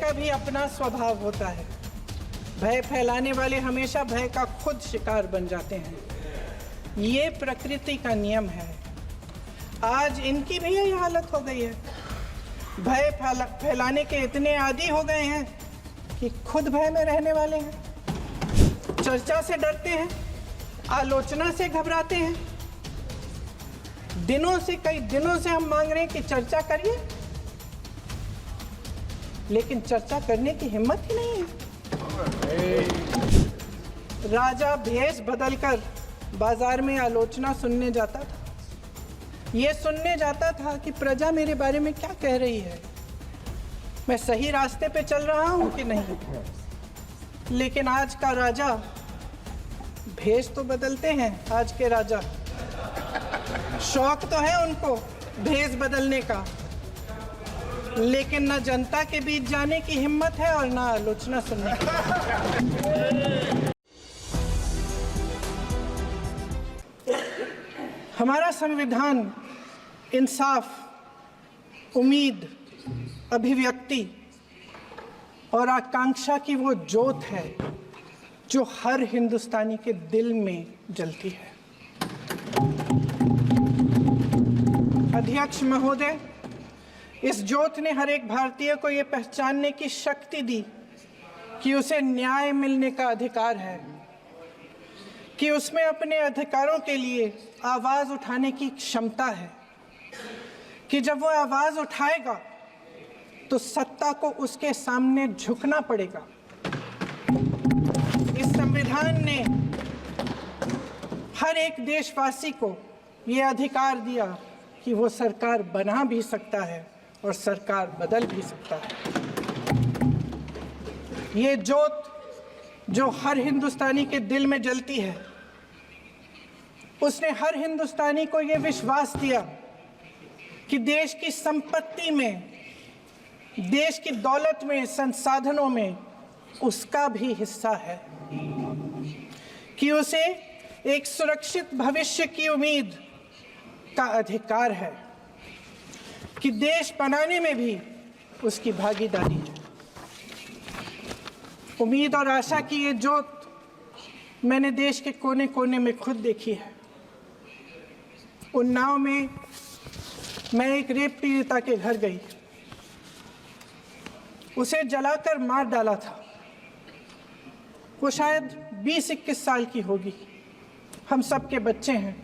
का भी अपना स्वभाव होता है। भय फैलाने वाले हमेशा भय का खुद शिकार बन जाते हैं। ये प्रकृति का नियम है। आज इनकी भी यही हालत हो गई है। भय फैलाने के इतने आदी हो गए हैं कि खुद भय में रहने वाले हैं। चर्चा से डरते हैं, आलोचना से घबराते हैं। कई दिनों से हम मांग रहे हैं कि चर्चा करिए, लेकिन चर्चा करने की हिम्मत ही नहीं है। राजा भेष बदलकर बाजार में आलोचना सुनने जाता था। ये सुनने जाता था कि प्रजा मेरे बारे में क्या कह रही है, मैं सही रास्ते पे चल रहा हूं कि नहीं। लेकिन आज का राजा, भेष तो बदलते हैं आज के राजा, शौक तो है उनको भेष बदलने का, लेकिन न जनता के बीच जाने की हिम्मत है और न आलोचना सुनने की। हमारा संविधान इंसाफ, उम्मीद, अभिव्यक्ति और आकांक्षा की वो ज्योत है जो हर हिंदुस्तानी के दिल में जलती है। अध्यक्ष महोदय, इस ज्योत ने हर एक भारतीय को ये पहचानने की शक्ति दी कि उसे न्याय मिलने का अधिकार है, कि उसमें अपने अधिकारों के लिए आवाज उठाने की क्षमता है, कि जब वो आवाज उठाएगा तो सत्ता को उसके सामने झुकना पड़ेगा। इस संविधान ने हर एक देशवासी को ये अधिकार दिया कि वो सरकार बना भी सकता है और सरकार बदल भी सकता है। ये ज्योत जो हर हिंदुस्तानी के दिल में जलती है, उसने हर हिंदुस्तानी को ये विश्वास दिया कि देश की संपत्ति में, देश की दौलत में, संसाधनों में उसका भी हिस्सा है, कि उसे एक सुरक्षित भविष्य की उम्मीद का अधिकार है, कि देश बनाने में भी उसकी भागीदारी है। उम्मीद और आशा की ये ज्योत मैंने देश के कोने कोने में खुद देखी है। उन्नाव में मैं एक रेप पीड़िता के घर गई, उसे जलाकर मार डाला था। वो शायद 20-21 साल की होगी। हम सब के बच्चे हैं।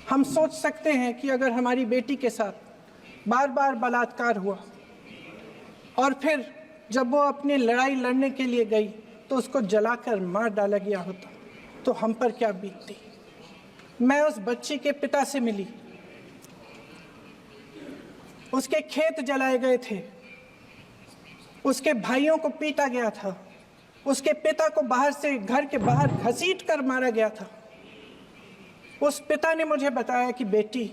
हम सोच सकते हैं कि अगर हमारी बेटी के साथ बार बार बलात्कार हुआ और फिर जब वो अपनी लड़ाई लड़ने के लिए गई तो उसको जलाकर मार डाला गया होता तो हम पर क्या बीतती। मैं उस बच्ची के पिता से मिली। उसके खेत जलाए गए थे, उसके भाइयों को पीटा गया था, उसके पिता को बाहर से, घर के बाहर घसीट कर मारा गया था। उस पिता ने मुझे बताया कि बेटी,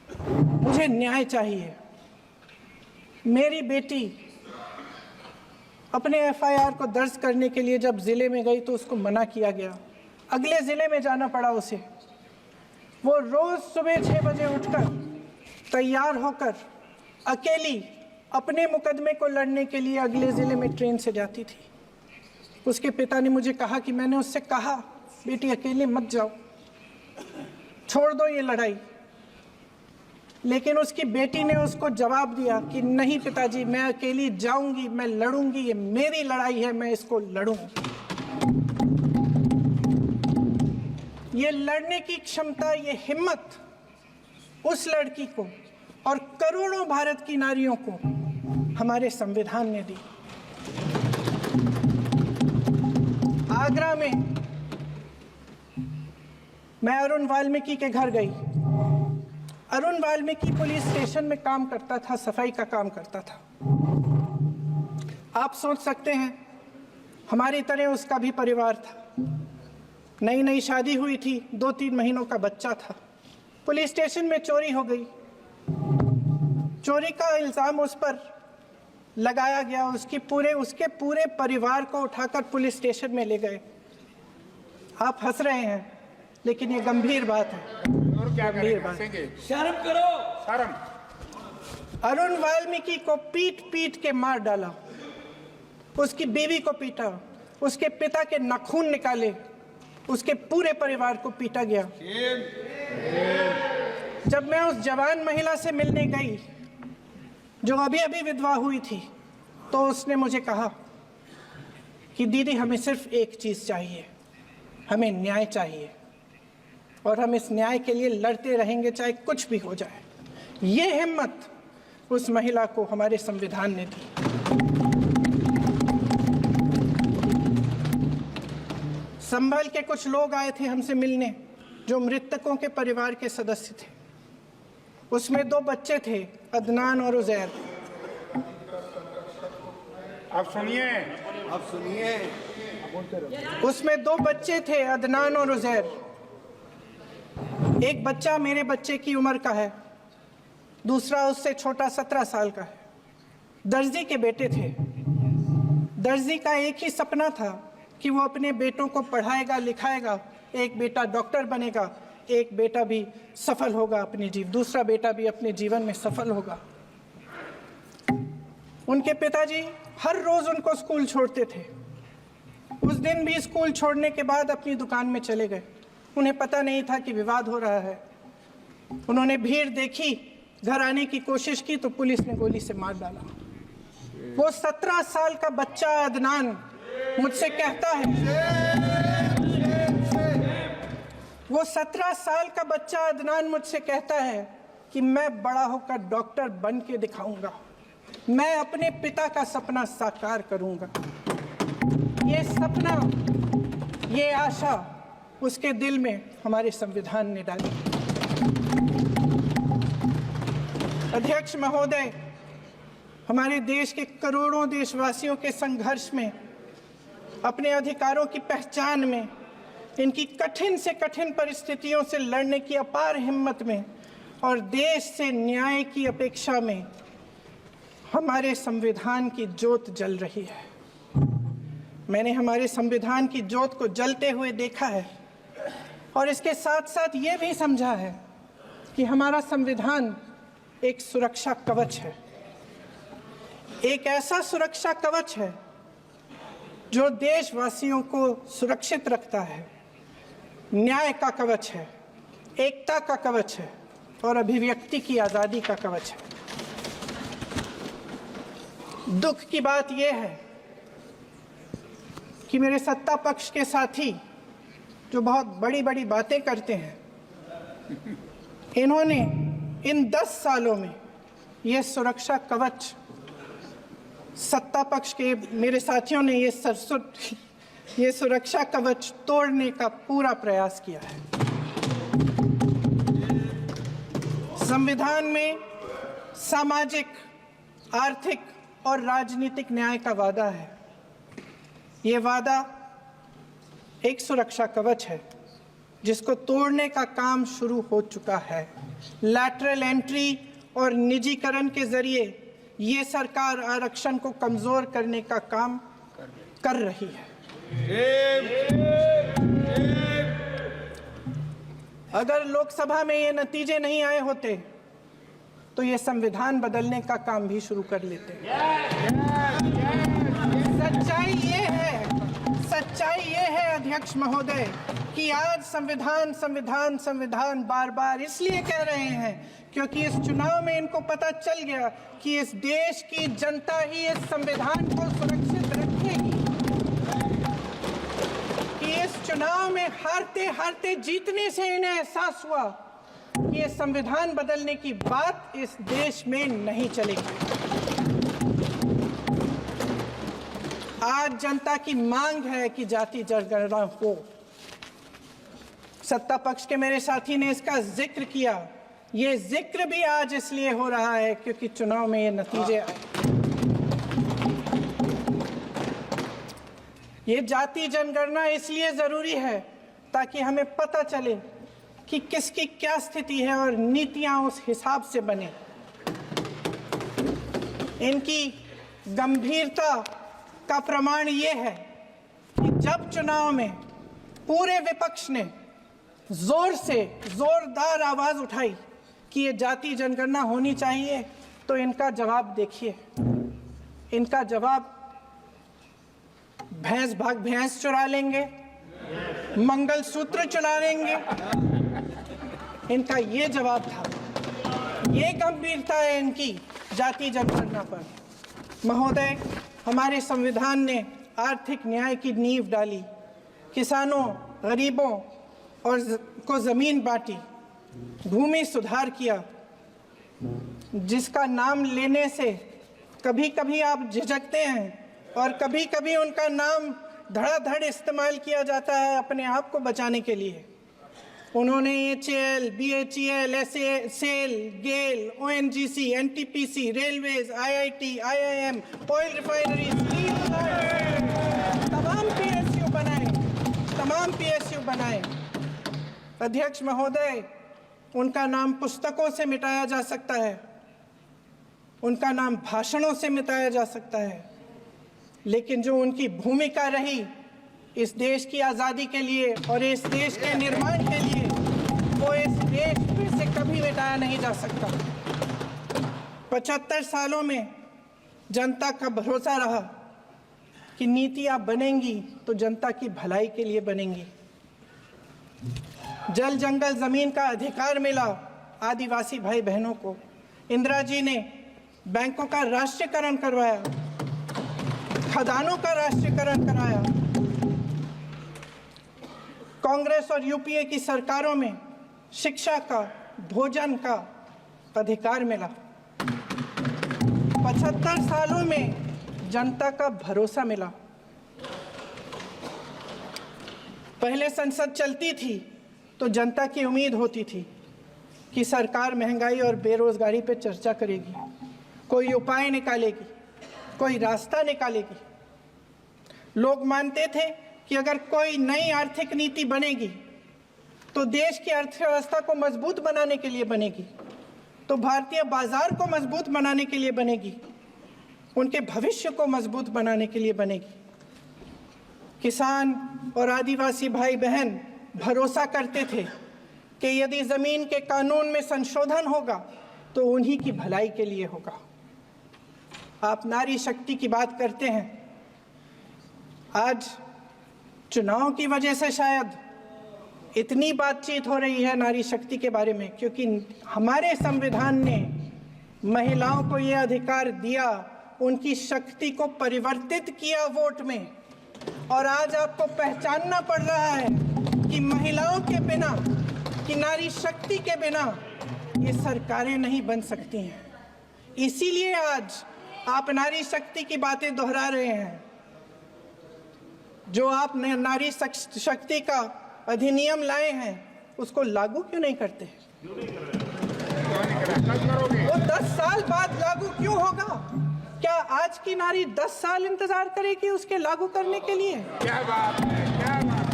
मुझे न्याय चाहिए। मेरी बेटी अपने एफआईआर को दर्ज करने के लिए जब जिले में गई तो उसको मना किया गया, अगले जिले में जाना पड़ा उसे। वो रोज सुबह 6 बजे उठकर तैयार होकर अकेली अपने मुकदमे को लड़ने के लिए अगले जिले में ट्रेन से जाती थी। उसके पिता ने मुझे कहा कि मैंने उससे कहा, बेटी अकेले मत जाओ, छोड़ दो ये लड़ाई। लेकिन उसकी बेटी ने उसको जवाब दिया कि नहीं पिताजी, मैं अकेली जाऊंगी, मैं लड़ूंगी, ये मेरी लड़ाई है, मैं इसको लड़ूंगी। ये लड़ने की क्षमता, ये हिम्मत उस लड़की को और करोड़ों भारत की नारियों को हमारे संविधान ने दी। आगरा में मैं अरुण वाल्मीकि के घर गई। अरुण वाल्मीकि पुलिस स्टेशन में काम करता था, सफाई का काम करता था। आप सोच सकते हैं हमारी तरह उसका भी परिवार था। नई नई शादी हुई थी, 2-3 महीनों का बच्चा था। पुलिस स्टेशन में चोरी हो गई। चोरी का इल्जाम उस पर लगाया गया। उसके पूरे परिवार को उठाकर पुलिस स्टेशन में ले गए। आप हंस रहे हैं, लेकिन ये गंभीर बात है। और क्या गंभीर बात। शर्म करो, शर्म। अरुण वाल्मीकि को पीट पीट के मार डाला, उसकी बीवी को पीटा, उसके पिता के नाखून निकाले, उसके पूरे परिवार को पीटा गया। जब मैं उस जवान महिला से मिलने गई जो अभी अभी विधवा हुई थी, तो उसने मुझे कहा कि दीदी हमें सिर्फ एक चीज़ चाहिए, हमें न्याय चाहिए और हम इस न्याय के लिए लड़ते रहेंगे चाहे कुछ भी हो जाए। ये हिम्मत उस महिला को हमारे संविधान ने दी। संभल के कुछ लोग आए थे हमसे मिलने जो मृतकों के परिवार के सदस्य थे। उसमें 2 बच्चे थे, अदनान और उजैर। आप सुनिए। उसमें 2 बच्चे थे, अदनान और उजैर। एक बच्चा मेरे बच्चे की उम्र का है, दूसरा उससे छोटा 17 साल का है। दर्जी के बेटे थे। दर्जी का एक ही सपना था कि वो अपने बेटों को पढ़ाएगा लिखाएगा, एक बेटा डॉक्टर बनेगा, एक बेटा भी सफल होगा दूसरा बेटा भी अपने जीवन में सफल होगा। उनके पिताजी हर रोज उनको स्कूल छोड़ते थे। उस दिन भी स्कूल छोड़ने के बाद अपनी दुकान में चले गए। उन्हें पता नहीं था कि विवाद हो रहा है। उन्होंने भीड़ देखी, घर आने की कोशिश की तो पुलिस ने गोली से मार डाला। वो 17 साल का बच्चा अदनान मुझसे कहता है, वो 17 साल का बच्चा अदनान मुझसे कहता है कि मैं बड़ा होकर डॉक्टर बन के दिखाऊंगा, मैं अपने पिता का सपना साकार करूंगा। ये सपना, ये आशा उसके दिल में हमारे संविधान ने डाली। अध्यक्ष महोदय, हमारे देश के करोड़ों देशवासियों के संघर्ष में, अपने अधिकारों की पहचान में, इनकी कठिन से कठिन परिस्थितियों से लड़ने की अपार हिम्मत में और देश से न्याय की अपेक्षा में हमारे संविधान की ज्योत जल रही है। मैंने हमारे संविधान की ज्योत को जलते हुए देखा है और इसके साथ साथ ये भी समझा है कि हमारा संविधान एक सुरक्षा कवच है। एक ऐसा सुरक्षा कवच है जो देशवासियों को सुरक्षित रखता है, न्याय का कवच है, एकता का कवच है और अभिव्यक्ति की आज़ादी का कवच है। दुख की बात यह है कि मेरे सत्ता पक्ष के साथी जो बहुत बड़ी बड़ी बातें करते हैं, इन्होंने इन 10 सालों में यह सुरक्षा कवच, सत्ता पक्ष के मेरे साथियों ने ये सुरक्षा कवच तोड़ने का पूरा प्रयास किया है। संविधान में सामाजिक, आर्थिक और राजनीतिक न्याय का वादा है। ये वादा एक सुरक्षा कवच है जिसको तोड़ने का काम शुरू हो चुका है। लैटरल एंट्री और निजीकरण के जरिए ये सरकार आरक्षण को कमजोर करने का काम कर रही है। अगर लोकसभा में ये नतीजे नहीं आए होते तो ये संविधान बदलने का काम भी शुरू कर लेते। सच्चाई ये है अध्यक्ष महोदय कि आज संविधान बार बार इसलिए कह रहे हैं क्योंकि इस चुनाव में इनको पता चल गया कि इस देश की जनता ही इस संविधान को सुरक्षित रखेगी, कि इस चुनाव में हारते हारते जीतने से इन्हें एहसास हुआ कि ये संविधान बदलने की बात इस देश में नहीं चलेगी। आज जनता की मांग है कि जाति जनगणना हो। सत्ता पक्ष के मेरे साथी ने इसका जिक्र किया। ये जिक्र भी आज इसलिए हो रहा है क्योंकि चुनाव में ये नतीजे आए। ये जाति जनगणना इसलिए जरूरी है ताकि हमें पता चले कि किसकी क्या स्थिति है और नीतियां उस हिसाब से बने। इनकी गंभीरता का प्रमाण ये है कि जब चुनाव में पूरे विपक्ष ने जोरदार आवाज उठाई कि ये जाति जनगणना होनी चाहिए, तो इनका जवाब देखिए। इनका जवाब भैंस भाग भैंस चुरा लेंगे, मंगलसूत्र चुरा लेंगे, इनका ये जवाब था। ये गंभीरता है इनकी जाति जनगणना पर। महोदय, हमारे संविधान ने आर्थिक न्याय की नींव डाली, किसानों, गरीबों और को जमीन बांटी, भूमि सुधार किया, जिसका नाम लेने से कभी कभी आप झिझकते हैं और कभी कभी उनका नाम धड़ाधड़ इस्तेमाल किया जाता है अपने आप को बचाने के लिए। उन्होंने HAL, BHEL, SAIL, गेल, ONGC, NTPC, railways, IIT, IIM, oil refineries, तमाम PSU बनाए। अध्यक्ष महोदय, उनका नाम पुस्तकों से मिटाया जा सकता है, उनका नाम भाषणों से मिटाया जा सकता है, लेकिन जो उनकी भूमिका रही इस देश की आज़ादी के लिए और इस देश के निर्माण के लिए, वो इस देश में से कभी मिटाया नहीं जा सकता। 75 सालों में जनता का भरोसा रहा कि नीतियाँ बनेंगी तो जनता की भलाई के लिए बनेंगी। जल जंगल जमीन का अधिकार मिला आदिवासी भाई बहनों को। इंदिरा जी ने बैंकों का राष्ट्रीयकरण करवाया, खदानों का राष्ट्रीयकरण कराया। कांग्रेस और यूपीए की सरकारों में शिक्षा का, भोजन का अधिकार मिला। 75 सालों में जनता का भरोसा मिला। पहले संसद चलती थी तो जनता की उम्मीद होती थी कि सरकार महंगाई और बेरोजगारी पर चर्चा करेगी, कोई उपाय निकालेगी, कोई रास्ता निकालेगी। लोग मानते थे कि अगर कोई नई आर्थिक नीति बनेगी तो देश की अर्थव्यवस्था को मजबूत बनाने के लिए बनेगी, तो भारतीय बाजार को मजबूत बनाने के लिए बनेगी, उनके भविष्य को मजबूत बनाने के लिए बनेगी। किसान और आदिवासी भाई बहन भरोसा करते थे कि यदि जमीन के कानून में संशोधन होगा तो उन्हीं की भलाई के लिए होगा। आप नारी शक्ति की बात करते हैं। आज चुनाव की वजह से शायद इतनी बातचीत हो रही है नारी शक्ति के बारे में, क्योंकि हमारे संविधान ने महिलाओं को ये अधिकार दिया, उनकी शक्ति को परिवर्तित किया वोट में। और आज आपको पहचानना पड़ रहा है कि महिलाओं के बिना, कि नारी शक्ति के बिना ये सरकारें नहीं बन सकती हैं। इसीलिए आज आप नारी शक्ति की बातें दोहरा रहे हैं। जो आप नारी शक्ति का अधिनियम लाए हैं उसको लागू क्यों नहीं करते? वो 10 साल बाद लागू क्यों होगा? क्या आज की नारी 10 साल इंतजार करेगी उसके लागू करने के लिए? क्या बात है, क्या बात है।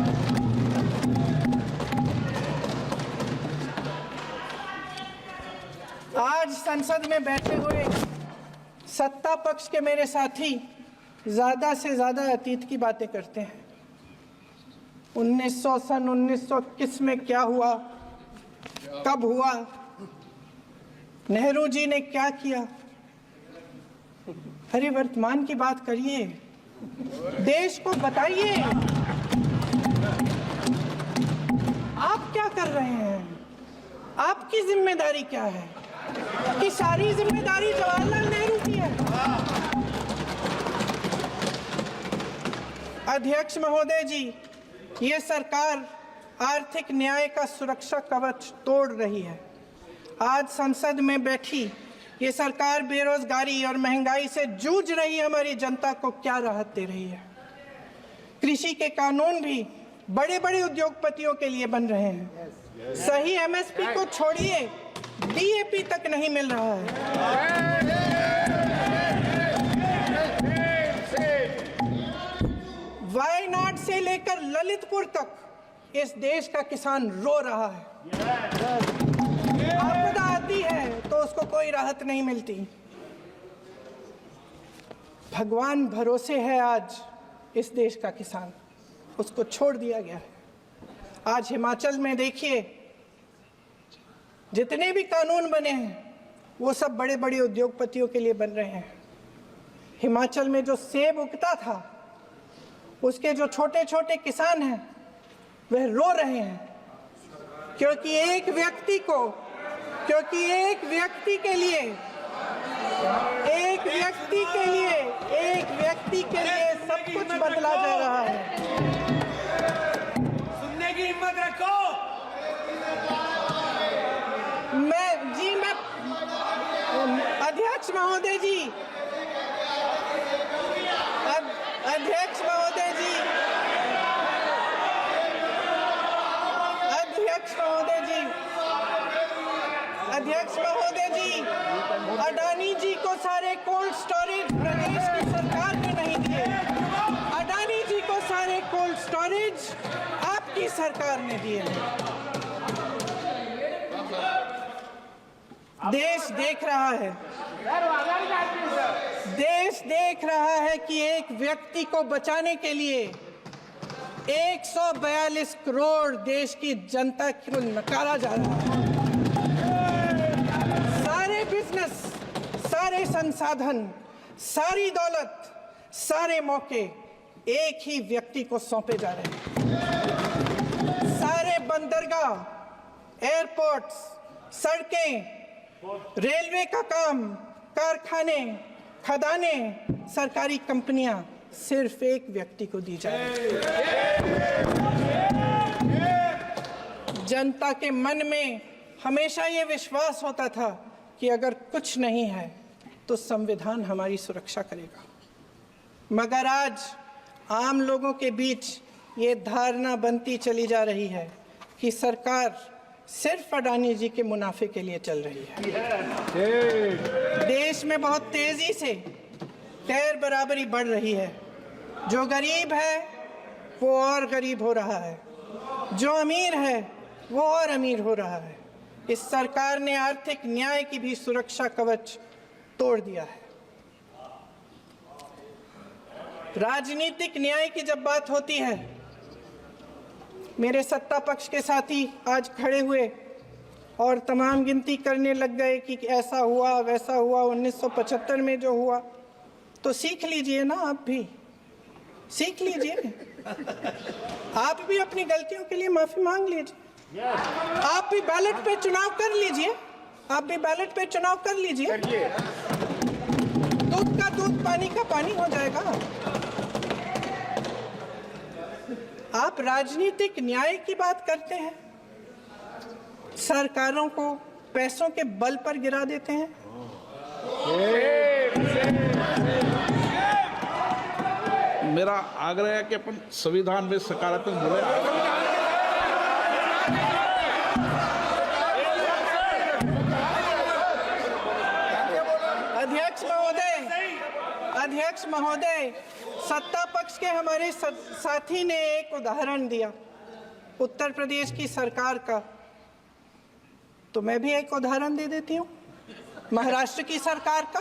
आज संसद में बैठे हुए सत्ता पक्ष के मेरे साथी ज्यादा से ज्यादा अतीत की बातें करते हैं। 1921 में क्या हुआ, कब हुआ, नेहरू जी ने क्या किया। अरे वर्तमान की बात करिए, देश को बताइए आप क्या कर रहे हैं, आपकी जिम्मेदारी क्या है? कि सारी जिम्मेदारी जवाहरलाल नेहरू की है। अध्यक्ष महोदय जी, ये सरकार आर्थिक न्याय का सुरक्षा कवच तोड़ रही है। आज संसद में बैठी ये सरकार बेरोजगारी और महंगाई से जूझ रही हमारी जनता को क्या राहत दे रही है? कृषि के कानून भी बड़े बड़े उद्योगपतियों के लिए बन रहे हैं। सही MSP को छोड़िए, DAP तक नहीं मिल रहा है। वायनाड से लेकर ललितपुर तक इस देश का किसान रो रहा है। आपदा आती है तो उसको कोई राहत नहीं मिलती। भगवान भरोसे है आज इस देश का किसान, उसको छोड़ दिया गया है। आज हिमाचल में देखिए, जितने भी कानून बने हैं वो सब बड़े बड़े उद्योगपतियों के लिए बन रहे हैं। हिमाचल में जो सेब उगता था, उसके जो छोटे छोटे किसान हैं वह रो रहे हैं, क्योंकि एक व्यक्ति के लिए सब कुछ बदला जा रहा है। सुनने की हिम्मत रखो। अध्यक्ष महोदय जी, अध्यक्ष महोदय जी, अडानी जी को सारे कोल्ड स्टोरेज प्रदेश की सरकार ने नहीं दिए। अडानी जी को सारे कोल्ड स्टोरेज आपकी सरकार ने दिए हैं। देश देख रहा है कि एक व्यक्ति को बचाने के लिए 142 करोड़ देश की जनता को नकारा जा रहा है। सारे बिजनेस, सारे संसाधन, सारी दौलत, सारे मौके एक ही व्यक्ति को सौंपे जा रहे हैं। सारे बंदरगाह, एयरपोर्ट्स, सड़कें, रेलवे का काम, कारखाने, खदानें, सरकारी कंपनियां सिर्फ एक व्यक्ति को दी जा रही है। जनता के मन में हमेशा ये विश्वास होता था कि अगर कुछ नहीं है तो संविधान हमारी सुरक्षा करेगा, मगर आज आम लोगों के बीच ये धारणा बनती चली जा रही है कि सरकार सिर्फ अडानी जी के मुनाफे के लिए चल रही है। देश में बहुत तेजी से गैर बराबरी बढ़ रही है। जो गरीब है वो और गरीब हो रहा है, जो अमीर है वो और अमीर हो रहा है। इस सरकार ने आर्थिक न्याय की भी सुरक्षा कवच तोड़ दिया है। राजनीतिक न्याय की जब बात होती है, मेरे सत्ता पक्ष के साथी आज खड़े हुए और तमाम गिनती करने लग गए कि ऐसा हुआ वैसा हुआ 1975 में जो हुआ, तो सीख लीजिए ना, आप भी सीख लीजिए। आप भी अपनी गलतियों के लिए माफी मांग लीजिए। आप भी बैलेट पे चुनाव कर लीजिए। दूध का दूध, पानी का पानी हो जाएगा। आप राजनीतिक न्याय की बात करते हैं, सरकारों को पैसों के बल पर गिरा देते हैं। मेरा आग्रह है कि अपन संविधान में सकारात्मक बोले। अध्यक्ष महोदय, सत्ता पक्ष के हमारे साथी ने एक उदाहरण दिया उत्तर प्रदेश की सरकार का, तो मैं भी एक उदाहरण दे देती हूँ महाराष्ट्र की सरकार का।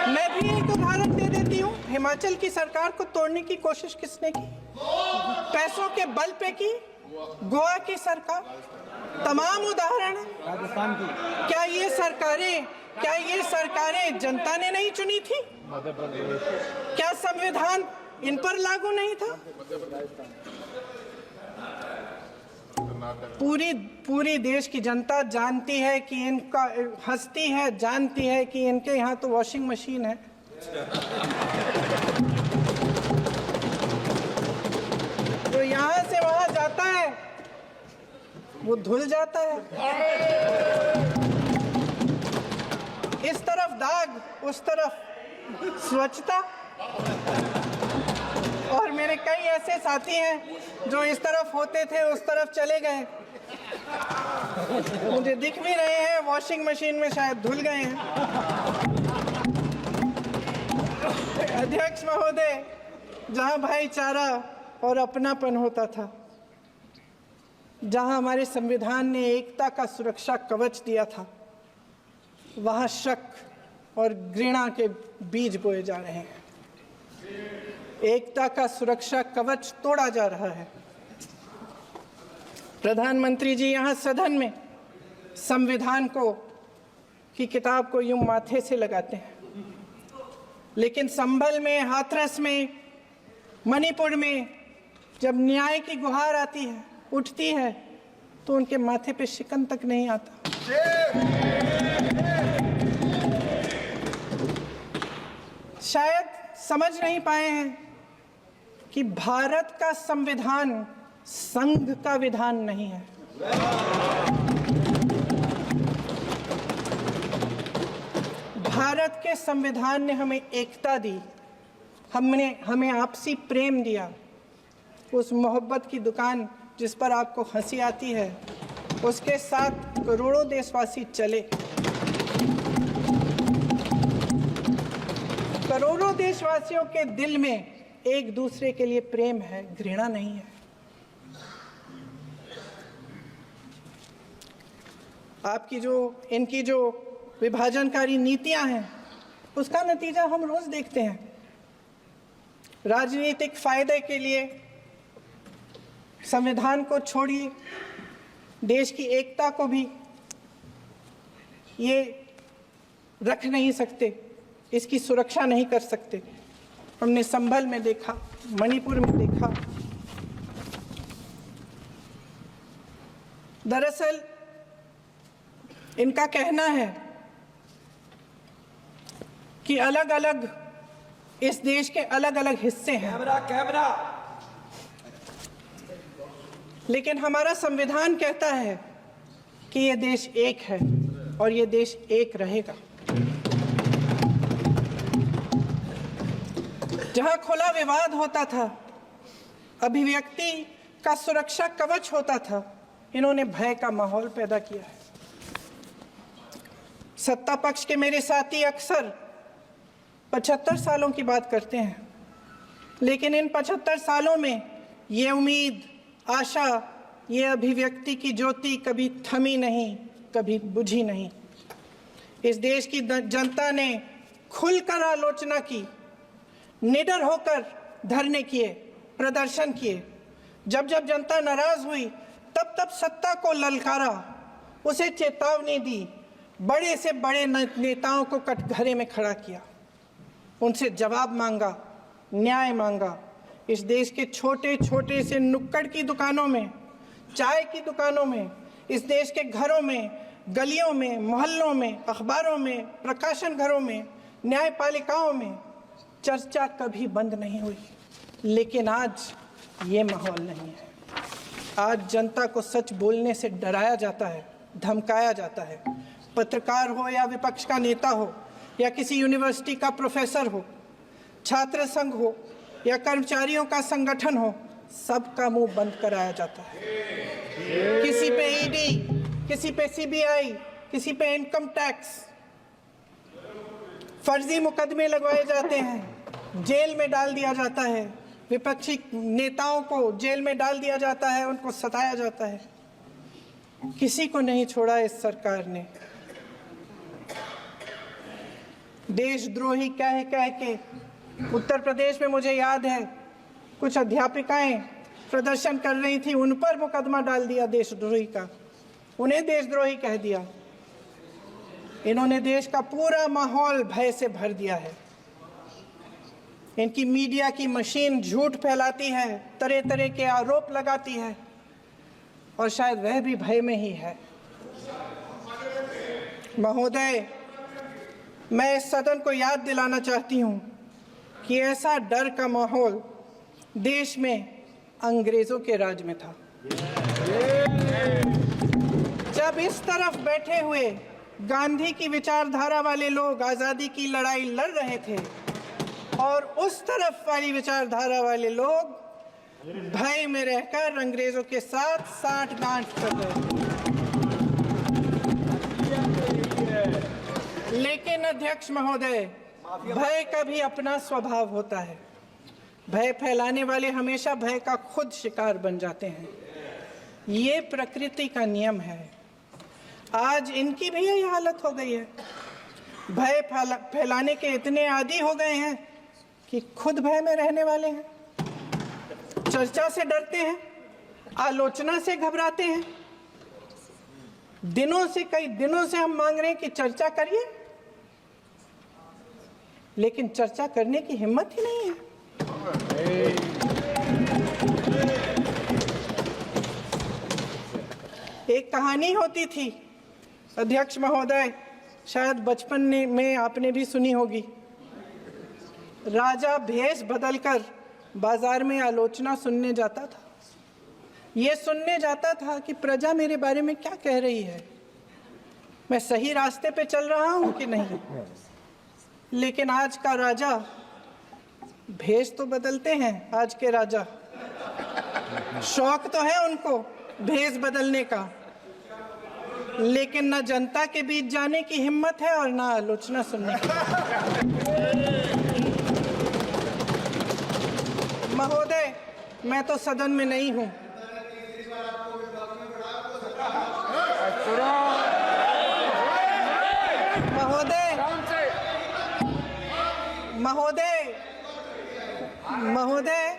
मैं भी एक उदाहरण दे देती हूँ हिमाचल की सरकार को तोड़ने की कोशिश किसने की, पैसों के बल पे की, गोवा की सरकार। तमाम उदाहरण है। राजस्थान की क्या ये सरकारें जनता ने नहीं चुनी थी? क्या संविधान इन पर लागू नहीं था? पूरी देश की जनता जानती है कि इनका हंसती है, जानती है कि इनके यहाँ तो वॉशिंग मशीन है। तो यहाँ से वहां जाता है, वो धुल जाता है। इस तरफ दाग, उस तरफ स्वच्छता। और मेरे कई ऐसे साथी हैं जो इस तरफ होते थे उस तरफ चले गए, मुझे दिख भी रहे हैं, वॉशिंग मशीन में शायद धुल गए हैं। अध्यक्ष महोदय, जहां भाईचारा और अपनापन होता था, जहां हमारे संविधान ने एकता का सुरक्षा कवच दिया था, वहां शक और घृणा के बीज बोए जा रहे हैं। एकता का सुरक्षा कवच तोड़ा जा रहा है। प्रधानमंत्री जी यहाँ सदन में संविधान को की किताब को यूं माथे से लगाते हैं, लेकिन संभल में, हाथरस में, मणिपुर में जब न्याय की गुहार आती है, उठती है, तो उनके माथे पे शिकन तक नहीं आता। शायद समझ नहीं पाए हैं कि भारत का संविधान संघ का विधान नहीं है। भारत के संविधान ने हमें एकता दी, हमें आपसी प्रेम दिया। उस मोहब्बत की दुकान जिस पर आपको हंसी आती है, उसके साथ करोड़ों देशवासी चले। करोड़ों देशवासियों के दिल में एक दूसरे के लिए प्रेम है, घृणा नहीं है। इनकी जो विभाजनकारी नीतियां हैं, उसका नतीजा हम रोज देखते हैं। राजनीतिक फायदे के लिए संविधान को छोड़िए, देश की एकता को भी ये रख नहीं सकते, इसकी सुरक्षा नहीं कर सकते। हमने संभल में देखा, मणिपुर में देखा। दरअसल इनका कहना है कि अलग अलग इस देश के अलग अलग हिस्से हैं, कैमरा लेकिन हमारा संविधान कहता है कि ये देश एक है और ये देश एक रहेगा। जहां खुला विवाद होता था, अभिव्यक्ति का सुरक्षा कवच होता था, इन्होंने भय का माहौल पैदा किया है। सत्ता पक्ष के मेरे साथी अक्सर 75 सालों की बात करते हैं, लेकिन इन 75 सालों में ये उम्मीद, आशा, ये अभिव्यक्ति की ज्योति कभी थमी नहीं, कभी बुझी नहीं। इस देश की जनता ने खुलकर आलोचना की, निडर होकर धरने किए, प्रदर्शन किए। जब जब जनता नाराज हुई, तब तब सत्ता को ललकारा, उसे चेतावनी दी, बड़े से बड़े नेताओं को कटघरे में खड़ा किया, उनसे जवाब मांगा, न्याय मांगा। इस देश के छोटे छोटे से नुक्कड़ की दुकानों में, चाय की दुकानों में, इस देश के घरों में, गलियों में, मोहल्लों में, अखबारों में, प्रकाशन घरों में, न्यायपालिकाओं में चर्चा कभी बंद नहीं हुई। लेकिन आज ये माहौल नहीं है। आज जनता को सच बोलने से डराया जाता है, धमकाया जाता है। पत्रकार हो या विपक्ष का नेता हो या किसी यूनिवर्सिटी का प्रोफेसर हो, छात्र संघ हो या कर्मचारियों का संगठन हो, सबका मुंह बंद कराया जाता है। किसी पे ईडी, किसी पे सीबीआई, किसी पे इनकम टैक्स, फर्जी मुकदमे लगवाए जाते हैं, जेल में डाल दिया जाता है, विपक्षी नेताओं को जेल में डाल दिया जाता है, उनको सताया जाता है। किसी को नहीं छोड़ा इस सरकार ने। देशद्रोही कह कह के उत्तर प्रदेश में मुझे याद है कुछ अध्यापिकाएं प्रदर्शन कर रही थी, उन पर मुकदमा डाल दिया देशद्रोही का, उन्हें देशद्रोही कह दिया। इन्होंने देश का पूरा माहौल भय से भर दिया है। इनकी मीडिया की मशीन झूठ फैलाती है, तरह तरह के आरोप लगाती है, और शायद वह भी भय में ही है। महोदय, मैं इस सदन को याद दिलाना चाहती हूं कि ऐसा डर का माहौल देश में अंग्रेजों के राज में था। जब इस तरफ बैठे हुए गांधी की विचारधारा वाले लोग आज़ादी की लड़ाई लड़ रहे थे और उस तरफ वाली विचारधारा वाले लोग भय में रहकर अंग्रेजों के साथ साठ-गांठ कर रहे थे। लेकिन अध्यक्ष महोदय, भय का भी अपना स्वभाव होता है। भय फैलाने वाले हमेशा भय का खुद शिकार बन जाते हैं। ये प्रकृति का नियम है। आज इनकी भी यही हालत हो गई है। भय फैलाने के इतने आदी हो गए हैं कि खुद भय में रहने वाले हैं, चर्चा से डरते हैं, आलोचना से घबराते हैं। कई दिनों से हम मांग रहे हैं कि चर्चा करिए, लेकिन चर्चा करने की हिम्मत ही नहीं है। एक कहानी होती थी अध्यक्ष महोदय, शायद बचपन में आपने भी सुनी होगी। राजा भेष बदलकर बाजार में आलोचना सुनने जाता था। ये सुनने जाता था कि प्रजा मेरे बारे में क्या कह रही है, मैं सही रास्ते पे चल रहा हूं कि नहीं। लेकिन आज का राजा, भेष तो बदलते हैं आज के राजा, शौक तो है उनको भेष बदलने का, लेकिन न जनता के बीच जाने की हिम्मत है और न आलोचना सुनने की। महोदय, मैं तो सदन में नहीं हूं। महोदय,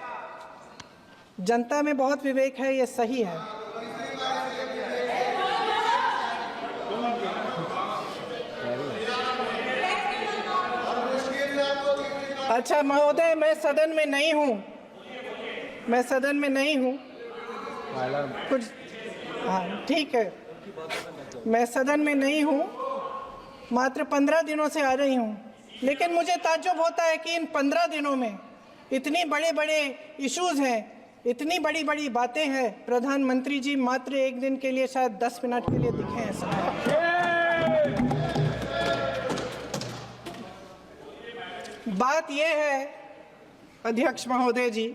जनता में बहुत विवेक है, ये सही है। अच्छा महोदय, मैं सदन में नहीं हूँ, कुछ, हाँ ठीक है, मैं सदन में नहीं हूँ, मात्र 15 दिनों से आ रही हूँ। लेकिन मुझे ताज्जुब होता है कि इन 15 दिनों में इतनी बड़े इश्यूज हैं, इतनी बड़ी बातें हैं। प्रधानमंत्री जी मात्र एक दिन के लिए, शायद 10 मिनट के लिए दिखे हैं सर। बात यह है अध्यक्ष महोदय जी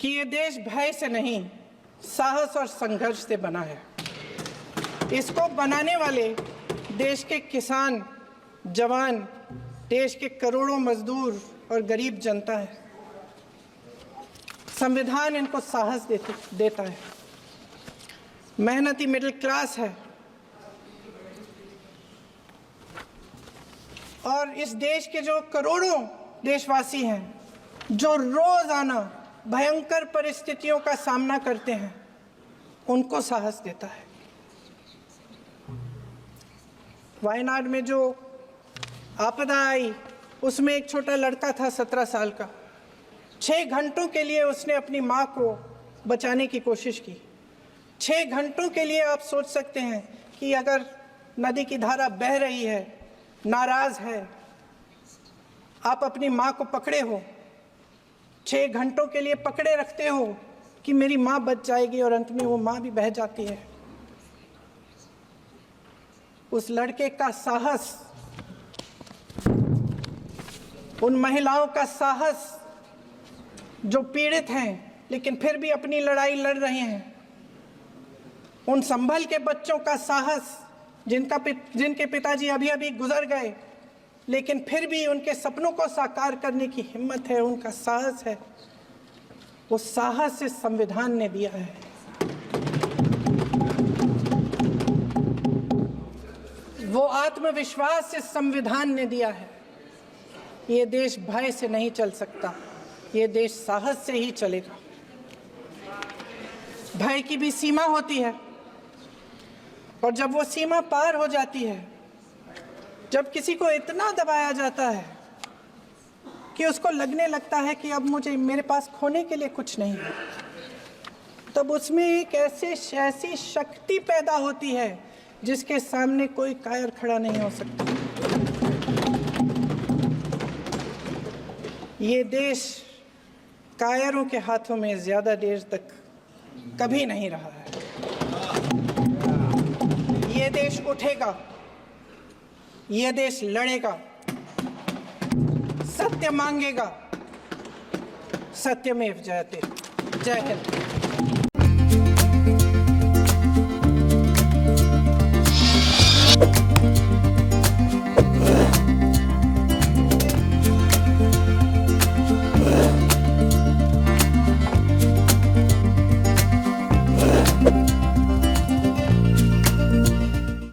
कि ये देश भय से नहीं, साहस और संघर्ष से बना है। इसको बनाने वाले देश के किसान, जवान, देश के करोड़ों मजदूर और गरीब जनता है। संविधान इनको साहस देता है। मेहनती मिडिल क्लास है और इस देश के जो करोड़ों देशवासी हैं, जो रोजाना भयंकर परिस्थितियों का सामना करते हैं, उनको साहस देता है। वायनाड में जो आपदा आई, उसमें एक छोटा लड़का था 17 साल का। 6 घंटों के लिए उसने अपनी माँ को बचाने की कोशिश की। 6 घंटों के लिए आप सोच सकते हैं कि अगर नदी की धारा बह रही है, नाराज है, आप अपनी माँ को पकड़े हो, 6 घंटों के लिए पकड़े रखते हो कि मेरी माँ बच जाएगी, और अंत में वो माँ भी बह जाती है। उस लड़के का साहस, उन महिलाओं का साहस जो पीड़ित हैं लेकिन फिर भी अपनी लड़ाई लड़ रहे हैं, उन संभल के बच्चों का साहस जिनके पिताजी अभी अभी गुजर गए, लेकिन फिर भी उनके सपनों को साकार करने की हिम्मत है, उनका साहस है। वो साहस से संविधान ने दिया है। वो आत्मविश्वास से संविधान ने दिया है। ये देश भय से नहीं चल सकता, ये देश साहस से ही चलेगा। भय की भी सीमा होती है, और जब वो सीमा पार हो जाती है, जब किसी को इतना दबाया जाता है कि उसको लगने लगता है कि अब मेरे पास खोने के लिए कुछ नहीं है, तब उसमें एक ऐसी शक्ति पैदा होती है जिसके सामने कोई कायर खड़ा नहीं हो सकता। ये देश कायरों के हाथों में ज्यादा देर तक कभी नहीं रहा है। ये देश उठेगा, ये देश लड़ेगा, सत्य मांगेगा, सत्यमेव जयते। जय हिंद।